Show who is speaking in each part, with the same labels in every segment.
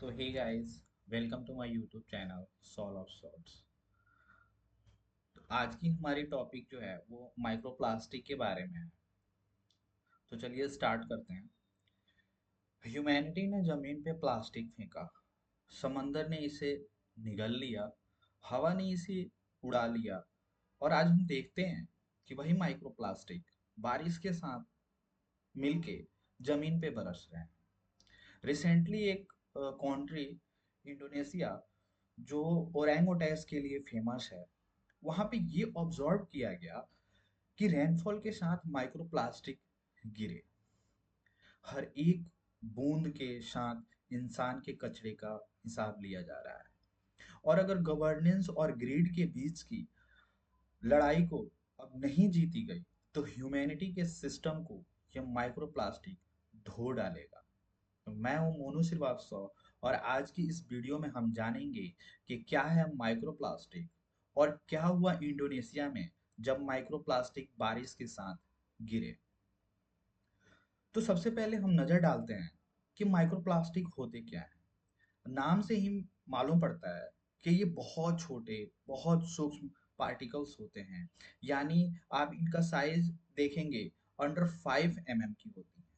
Speaker 1: So hey guys, welcome to my YouTube channel Soul of Sorts। तो आज की हमारी टॉपिक जो है वो माइक्रोप्लास्टिक के बारे में है। तो चलिए स्टार्ट करते हैं। ह्यूमैनिटी ने जमीन पे प्लास्टिक फेंका, समंदर ने इसे निगल लिया, हवा ने इसे उड़ा लिया और आज हम देखते हैं कि वही माइक्रोप्लास्टिक बारिश के साथ मिलके जमीन पे बरस रहे हैं। रिसेंटली एक कंट्री इंडोनेशिया जो ओरंगोटैंग्स के लिए फेमस है, वहां पे ये ऑब्जर्व किया गया कि रेनफॉल के साथ माइक्रोप्लास्टिक गिरे। हर एक बूंद के साथ इंसान के कचरे का हिसाब लिया जा रहा है और अगर गवर्नेंस और ग्रीड के बीच की लड़ाई को अब नहीं जीती गई तो ह्यूमैनिटी के सिस्टम को यह माइक्रोप्लास्टिक धो डालेगा। तो मैं हूं मोनू श्रीवास्तव और आज की इस वीडियो में हम जानेंगे कि क्या है माइक्रोप्लास्टिक और क्या हुआ इंडोनेशिया में जब माइक्रोप्लास्टिक बारिश के साथ गिरे। तो सबसे पहले हम नजर डालते हैं कि माइक्रोप्लास्टिक होते क्या है। नाम से ही मालूम पड़ता है कि ये बहुत छोटे, बहुत सूक्ष्म पार्टिकल्स होते हैं। यानी आप इनका साइज देखेंगे अंडर 5 mm की होती है।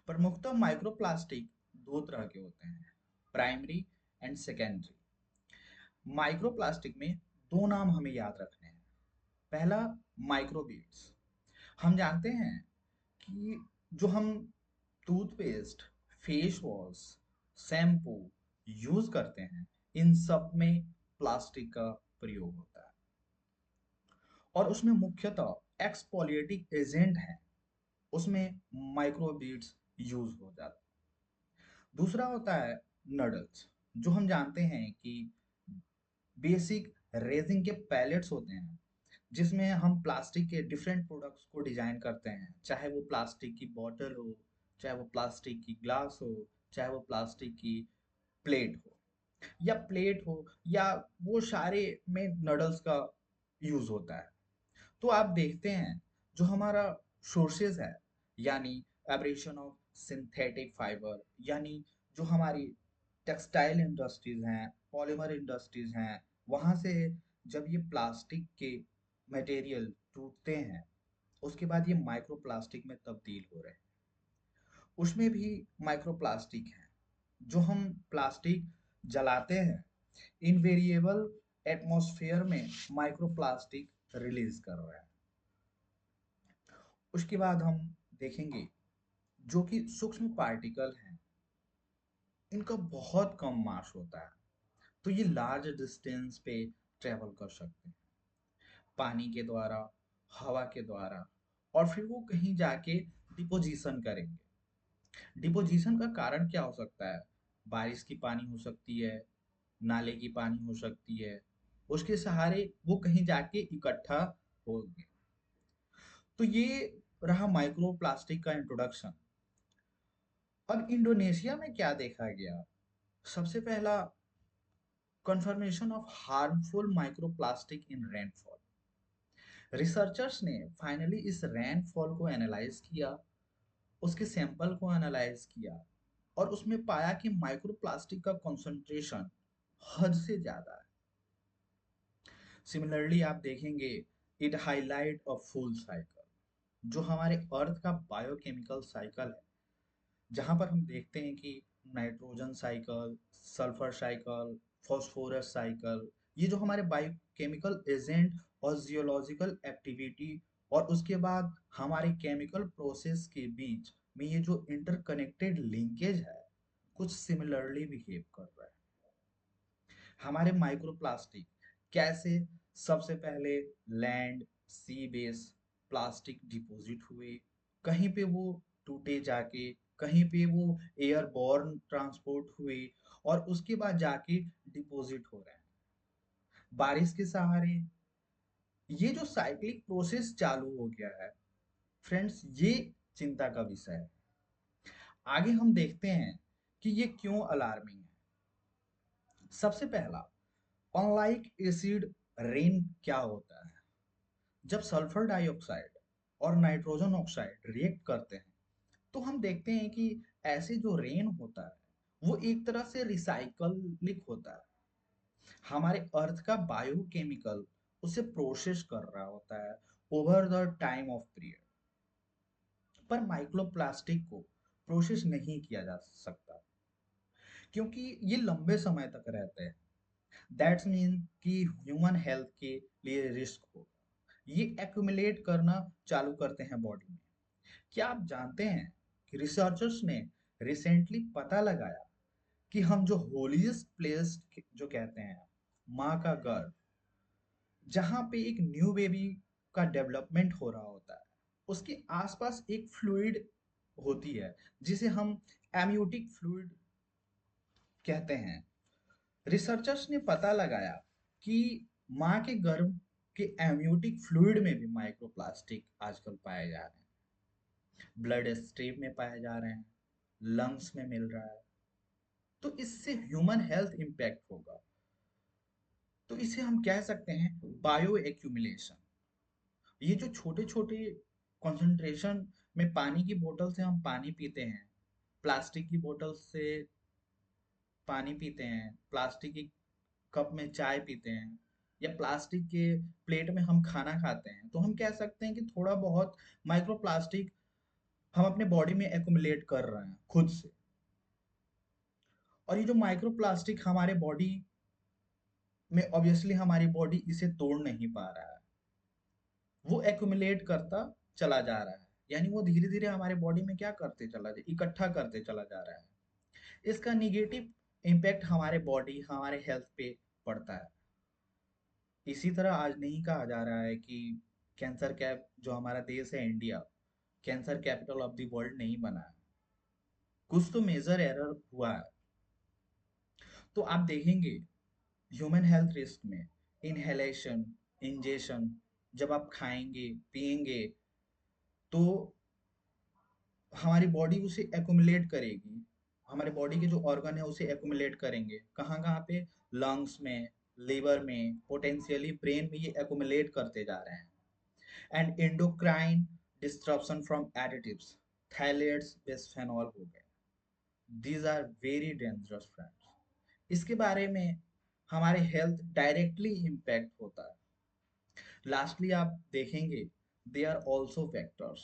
Speaker 1: प्रमुखतः माइक्रोप्लास्टिक दो तरह के होते हैं, प्राइमरी एंड सेकेंडरी। माइक्रोप्लास्टिक में दो नाम हमें याद रखने हैं। पहला, माइक्रोबीड्स। हम जानते हैं कि जो हम toothpaste, face wash, shampoo use करते हैं, इन सब में प्लास्टिक का प्रयोग होता है और उसमें मुख्यतः एक्सफोलिएटिंग एजेंट है, उसमें माइक्रोबीड्स यूज हो जाते हैं। दूसरा होता है नडल्स, जो हम जानते हैं कि बेसिक रेजिंग के पैलेट्स होते हैं जिसमें हम प्लास्टिक के डिफरेंट प्रोडक्ट्स को डिजाइन करते हैं, चाहे वो प्लास्टिक की बॉटल हो, चाहे वो प्लास्टिक की ग्लास हो, चाहे वो प्लास्टिक की प्लेट हो या वो सारे में नडल्स का यूज होता है। तो आप देखते हैं जो हमारा सोर्सेज है, यानी एब्रेशन ऑफ सिंथेटिक फाइबर, यानी जो हमारी टेक्सटाइल इंडस्ट्रीज हैं, पॉलीमर इंडस्ट्रीज हैं, वहां से जब ये प्लास्टिक के मटेरियल टूटते हैं उसके बाद ये माइक्रोप्लास्टिक में तब्दील हो रहे हैं। उसमें भी माइक्रोप्लास्टिक है। जो हम प्लास्टिक जलाते हैं, इनवेरिएबल एटमॉस्फेयर में माइक्रोप्लास्टिक रिलीज कर रहा है। उसके बाद हम देखेंगे जो कि सूक्ष्म पार्टिकल हैं, इनका बहुत कम मास होता है, तो ये लार्ज डिस्टेंस पे ट्रेवल कर सकते हैं पानी के द्वारा, हवा के द्वारा, और फिर वो कहीं जाके डिपोजिशन करेंगे। डिपोजिशन का कारण क्या हो सकता है? बारिश की पानी हो सकती है, नाले की पानी हो सकती है, उसके सहारे वो कहीं जाके इकट्ठा होंगे। तो ये रहा माइक्रोप्लास्टिक का इंट्रोडक्शन। अब इंडोनेशिया में क्या देखा गया? सबसे पहला, confirmation of harmful microplastic in rainfall. Researchers ने फाइनली इस रेनफॉल को एनालाइज किया, उसके सैंपल को एनालाइज किया और उसमें पाया कि माइक्रोप्लास्टिक का कंसंट्रेशन हद से ज्यादा है। सिमिलरली आप देखेंगे, it highlight a full cycle, जो हमारे अर्थ का बायोकेमिकल साइकिल है, जहां पर हम देखते हैं कि nitrogen cycle, sulphur cycle, phosphorus cycle, ये जो हमारे बायोकेमिकल एजेंट और जियोलॉजिकल एक्टिविटी और उसके बाद हमारे केमिकल प्रोसेस के बीच में ये जो इंटरकनेक्टेड लिंकेज है, कुछ सिमिलरली बिहेव कर रहा है। हमारे माइक्रोप्लास्टिक कैसे सबसे पहले लैंड, सी बेस प्लास्टिक डिपॉजिट हुए, कहीं पे वो टूटे जाके, कहीं पे वो एयरबॉर्न ट्रांसपोर्ट हुए और उसके बाद जाके डिपॉजिट हो रहे हैं बारिश के सहारे। ये जो साइक्लिक प्रोसेस चालू हो गया है फ्रेंड्स, ये चिंता का विषय है। आगे हम देखते हैं कि ये क्यों अलार्मिंग है। सबसे पहला, अनलाइक एसिड रेन क्या होता है? जब सल्फर डाइऑक्साइड और नाइट्रोजन ऑक्साइड रिएक्ट करते हैं तो हम देखते हैं कि ऐसे जो रेन होता है वो एक तरह से रिसाइकलिक होता है। हमारे अर्थ का बायोकेमिकल उसे प्रोसेस कर रहा होता है over the time of period. पर माइक्रोप्लास्टिक को प्रोसेस नहीं किया जा सकता क्योंकि ये लंबे समय तक रहते हैं। दैट्स मीन कि ह्यूमन हेल्थ के लिए रिस्क हो, ये एक्यूमुलेट करना चालू करते हैं बॉडी में। क्या आप जानते हैं कि रिसर्चर्स ने रिसेंटली पता लगाया कि हम जो होलीस्ट प्लेस जो कहते हैं, माँ का गर्भ, जहाँ पे एक न्यू बेबी का डेवलपमेंट हो रहा होता है, उसके आसपास एक फ्लूइड होती है जिसे हम एम्यूटिक फ्लूइड कहते हैं। रिसर्चर्स ने पता लगाया कि माँ के गर्भ के एम्यूटिक फ्लूइड में भी माइक्रोप्लास्टिक आजकल पाए जा रहे हैं। ब्लड स्ट्रीम में पाए जा रहे हैं, लंग्स में मिल रहा है। तो इससे ह्यूमन हेल्थ इम्पैक्ट होगा। तो इसे हम कह सकते हैं बायो एक्यूमुलेशन। ये जो छोटे छोटे कॉन्सेंट्रेशन में पानी की बोतल से हम पानी पीते हैं, प्लास्टिक की बोतल से पानी पीते हैं, प्लास्टिक की कप में चाय पीते हैं, या प्लास्टिक के प्लेट में हम खाना खाते हैं, तो हम कह सकते हैं कि थोड़ा बहुत माइक्रोप्लास्टिक हम अपने बॉडी में एक्युमुलेट कर रहे हैं खुद से। और ये जो माइक्रोप्लास्टिक हमारे बॉडी में, ऑब्वियसली हमारी बॉडी इसे तोड़ नहीं पा रहा है, वो एक्युमुलेट करता चला जा रहा है। यानी वो धीरे धीरे हमारे बॉडी में क्या करते चला जा इकट्ठा करते चला जा रहा है। इसका निगेटिव इम्पैक्ट हमारे बॉडी, हमारे हेल्थ पे पड़ता है। इसी तरह आज नहीं कहा जा रहा है कि कैंसर कैप जो हमारा देश है India, cancer capital of the world नहीं बना है। कुछ तो मेजर एरर हुआ है। तो आप देखेंगे ह्यूमन हेल्थ रिस्क में इनहेलेशन, इंजेशन, जब आप खाएंगे पिएंगे तो हमारी बॉडी उसे एक्युमुलेट करेगी। हमारे बॉडी के जो ऑर्गन है उसे एक्युमुलेट करेंगे कहाँ कहाँ पे, लंग्स में, लिवर में, पोटेंशियली ब्रेन में ये एक्युमुलेट करते जा रहे हैं। And endocrine disruption from additives, phthalates, bisphenol हो गए। These are very dangerous friends. इसके बारे में हमारे हेल्थ डायरेक्टली इम्पैक्ट होता है। लास्टली आप देखेंगे दे आर ऑल्सो फैक्टर्स।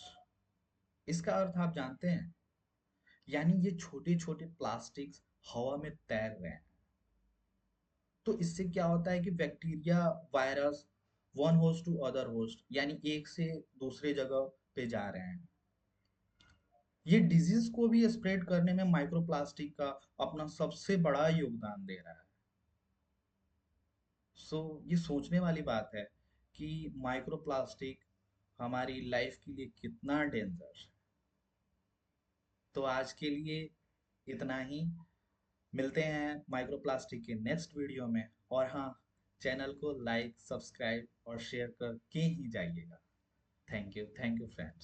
Speaker 1: इसका अर्थ आप जानते हैं, यानी ये छोटे छोटे प्लास्टिक्स हवा में तैर रहे हैं। तो इससे क्या होता है कि bacteria, virus one host to other host, यानी एक से दूसरे जगह पे जा रहे हैं। ये डिजीज को भी स्प्रेड करने में माइक्रोप्लास्टिक का अपना सबसे बड़ा योगदान दे रहा है। सो ये सोचने वाली बात है कि माइक्रोप्लास्टिक हमारी लाइफ के लिए कितना डेंजर है। तो आज के लिए इतना ही। मिलते हैं माइक्रोप्लास्टिक के नेक्स्ट वीडियो में। और हाँ, चैनल को लाइक, सब्सक्राइब और शेयर करके ही जाइएगा। Thank you friends.